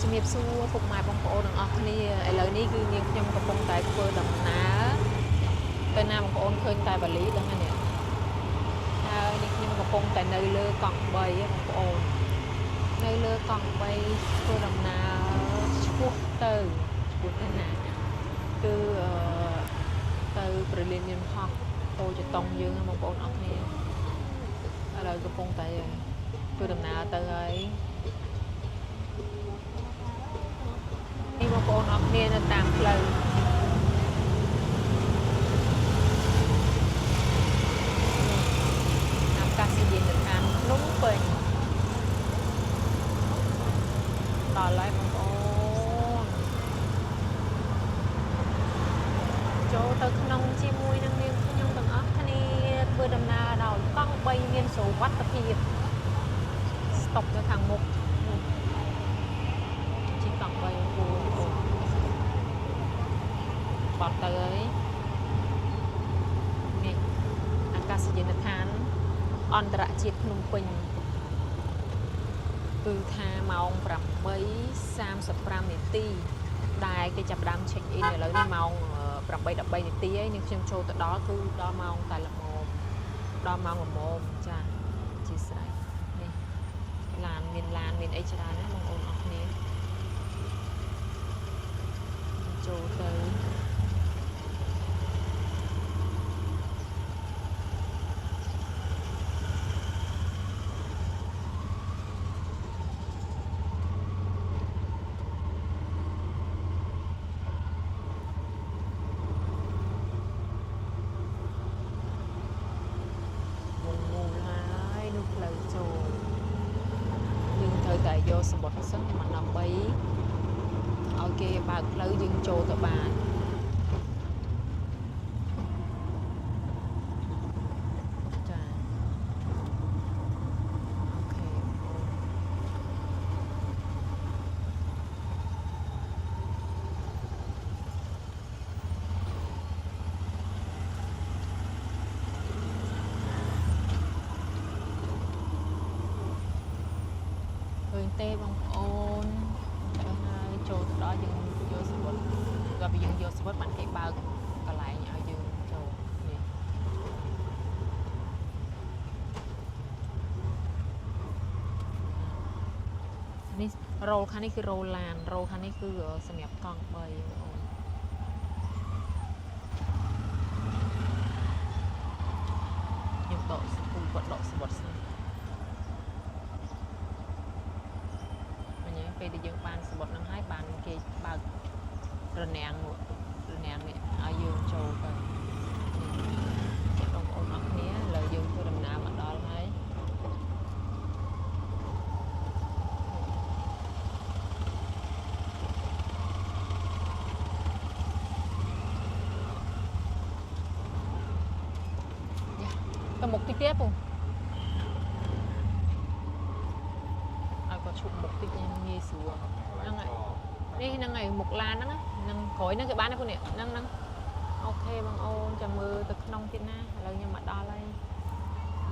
ជំរាបសួរពុកម៉ែបងប្អូនទាំងអស់គ្នាឥឡូវនេះគឺនាងខ្ញុំកំពុងតែធ្វើដំណើរទៅណាបងប្អូនឃើញតែបាលីដឹងហើយនេះហើយនាងខ្ញុំកំពុងតែនៅលើកង់3បងប្អូននៅលើកង់3ធ្វើដំណើរឆ្ពោះទៅណាគឺទៅប្រលានមានហោះតូចតុងយើងបងប្អូនអស់គ្នាឥឡូវកំពុងតែធ្វើដំណើរទៅហើយនេះបងប្អូនអរគ្នានៅតាមផ្លូវអាកាសយានដ្ឋានភ្នំពេញដល់ហើយបងប្អូនចូលទៅក្នុងជាមួយនឹងនាងខ្ញុំទាំងអស់គ្នាធ្វើដំណើរដោយកង់3មានសុវត្ថិភាពស្តុបនៅខាងមុខកង់3គូបត់ទៅហើយនេះអាកាសយានដ្ឋានអន្តរជាតិភ្នំពេញគឺថាម៉ោង 8:35 នាទីដែលគេចាប់ផ្ដើម check in ឥឡូវនេះម៉ោង 8:13 នាទីហើយនាងខ្ញុំចូលទៅដល់គឺដល់ម៉ោងតែល្មមដល់ម៉ោងល្មមចាអធិស្ឋាននេះឡានមានអីច្រើនណាបងប្អូនអរគ្នាចូលទៅតែយកសម្បត្តិសិនមិនដើម្បីឲ្យគេបើកផ្លូវយើងចូលទៅបានចាអូខេឃើញទេបងប្អូនហើយចូលទៅដល់យើងយកសវត្ថគាត់យើងយកសវត្ថបានគេបើកកន្លែងឲ្យយើងចូលនេះរ៉ូលខាងនេះគឺរ៉ូឡានរ៉ូខាងនេះគឺសម្រាប់កង់3បងប្អូនខ្ញុំដកសពូគាត់ដកសវត្ថសិនពេលដែលយើងបានសមុទ្រនឹងហើយបានគេបើករនាំងនេះឲ្យយើងចូលទៅបងប្អូនអរគ្នាឥឡូវយើងធ្វើដំណើរមកដល់ហើយទៅមុខតិចទៀតពូឈប់មុខតិចងាយស្រួលហ្នឹងហើយនេះហ្នឹងហើយមុខឡានហ្នឹងហ្នឹងក្រោយហ្នឹងគេបានទេពូនេះហ្នឹងអូខេបងអូនចាំមើលទៅក្នុងទៀតណាឥឡូវខ្ញុំមកដល់ហើយ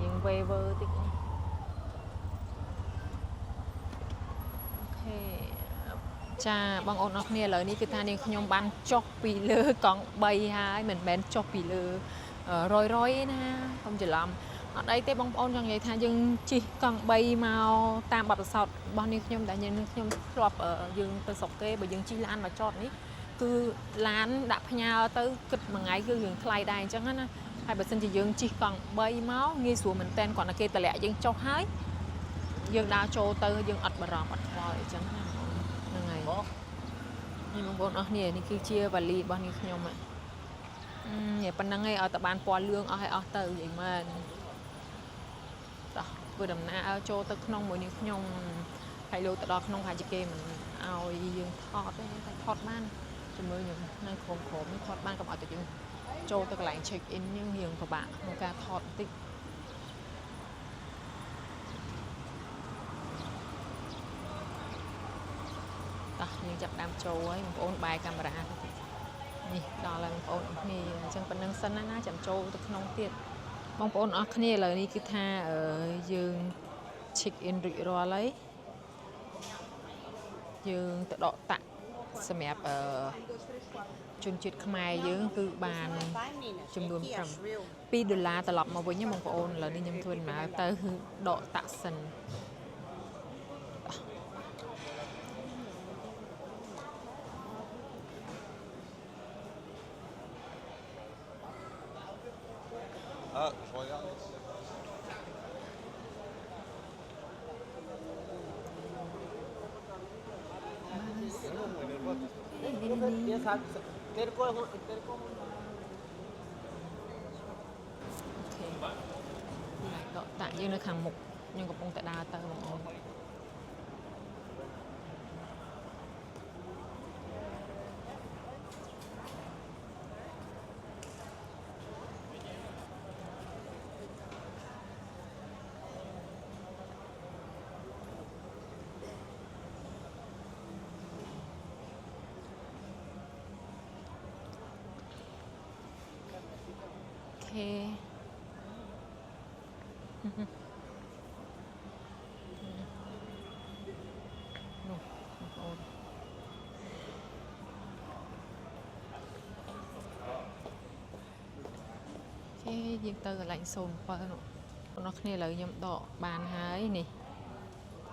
យើងវេវើតិចអូខេចាបងអូនអរគ្នាឥឡូវនេះគឺថានាងខ្ញុំបានចុះពីលើកង់3ហើយមិនមែនចុះពីលើរយទេណាកុំច្រឡំអត់អីទេបងប្អូនចង់និយាយថាយើងជិះកង់3មកតាមបទពិសោធន៍របស់នាងខ្ញុំដែលនាងខ្ញុំធ្លាប់យើងទៅស្រុកគេបើយើងជិះឡានមកចតនេះគឺឡានដាក់ផ្ញើទៅគិតមួយថ្ងៃគឺយើងថ្លៃដែរអញ្ចឹងណាហើយបើសិនជាយើងជិះកង់3មកងាយស្រួលមែនតើគាត់តែគេតម្លាក់យើងចុះហើយយើងដើរចូលទៅយើងអត់បារម្ភអត់ខ្វល់អញ្ចឹងណាហ្នឹងហើយនេះបងប្អូនអស់គ្នានេះគឺជាវ៉ាលីរបស់នាងខ្ញុំនេះប៉ុណ្្នឹងឯងឲ្យតែបានពណ៌លឿងអស់ហើយអស់ទៅនិយាយមែនធ្វើដំណើរចូលទៅក្នុងមួយនេះខ្ញុំហើយលោកទៅដល់ក្នុងហាជាគេមិនឲ្យយើងថតទេតែថតបានជំរឿខ្ញុំនៅក្រុមនេះថតបានកុំឲ្យតែយើងចូលទៅកន្លែង check in យើងរៀងពិបាកក្នុងការថតបន្តិចតោះយើងចាប់ដើមចូលហើយបងប្អូនបែរកាមេរ៉ានេះដល់ហើយបងប្អូនអរគ្នាអញ្ចឹងប៉ុណ្្នឹងសិនណាចាំចូលទៅក្នុងទៀតបងប្អូនអរគ្នាឥឡូវនេះគឺថាយើង check in រួចរាល់ហើយ dương tự độ tặng xem đẹp chun chít khai dương cứ bàn chum luôn cầm pi đô la tờ lọc mà với nhau mong ôn là đi nhâm thuyền mà tới độ tạ sần độ tạ dương nơi hàng mục nhưng có bông tại đa tờ mong ônโอเคนู่นโอนโอเคយើងទៅកន្លែង07នោះបងប្អូនគ្នាឥឡូវខ្ញុំដកបានហើយនេះ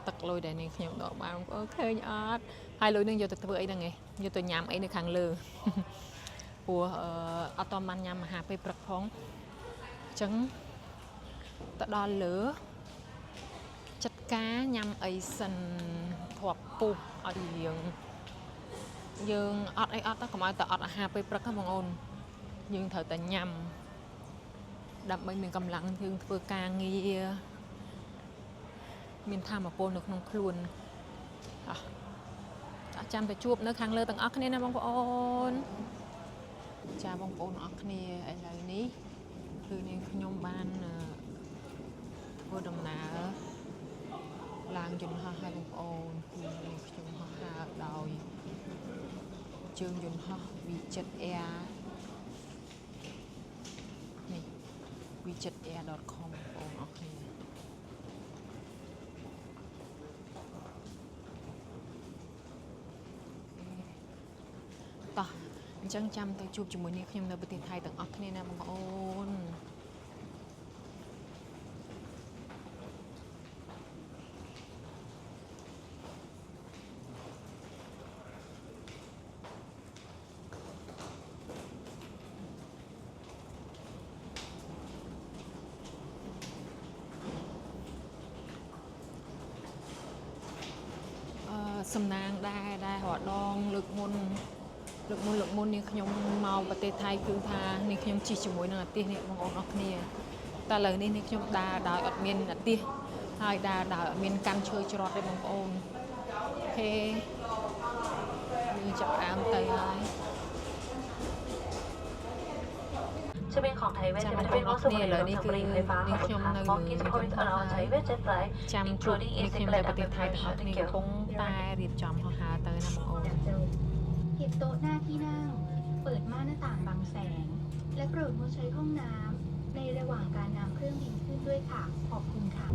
ទឹកលុយដែលនាងខ្ញុំដកបានបងប្អូនឃើញអត់ហើយលុយនឹងយកទៅធ្វើអីហ្នឹងឯងយកទៅញ៉ាំអីនៅខាងលើព្រោះអត់តបានញ៉ាំអាហារពេលព្រឹកផងអញ្ចឹងទៅដល់លើចាត់ការញ៉ាំអីសិនធ្លាប់ពុះឲ្យយើងអត់អីអត់ទៅកុំឲ្យតែអត់អាហារពេលព្រឹកហ្នឹងបងអូនយើងត្រូវតែញ៉ាំដើម្បីមានកម្លាំងយើងធ្វើការងារមានធម៌ពលនៅក្នុងខ្លួនចាំតែជួបនៅខាងលើទាំងអស់គ្នាណាបងប្អូនចាបងប្អូនអស់គ្នាឥឡូវនេះគឺនាងខ្ញុំបានធ្វើដំណើរឡើងយន្តហោះឲ្យបងប្អូនគឺនាងខ្ញុំហោះហើរដោយជើងយន្តហោះ V7 Air នេះ v7air.com បងប្អូនអស់គ្នាតោះអញ្ចឹងចាំទៅជួបជាមួយនាងខ្ញុំនៅប្រទេសថៃទាំងអស់គ្នាណាបងប្អូនសំណាងដែររដងលើកមុននេះខ្ញុំមកប្រទេសថៃគឺថានេះខ្ញុំជិះជាមួយនឹងអាទិសនេះបងប្អូនអរគ្នាតែឥឡូវនេះខ្ញុំដើរដោយអត់មានអាទិសហើយដើរដោយអត់មានកាន់ឈើច្រត់ទេបងប្អូនអូខេយើងចាប់ដើមទៅហើយ这边ของไทยเวทจะเป็นรถสมุนไพรทางบริไฟฟ้าของทางบล็อกกิสคอริสเราใช้เวทเจ็ตไลท์ ចាំជួបនេះខ្ញុំនៅប្រទេសថៃទាំងអស់គ្នាកំពុងតែរៀបចំហោះហើរទៅណាបងប្អូនเก็บโต๊ะหน้าที่นั่งเปิดม่านหน้าต่างบังแสงและโปรดงดใช้ห้องน้ำในระหว่างการนำเครื่องบินขึ้นด้วยค่ะขอบคุณค่ะ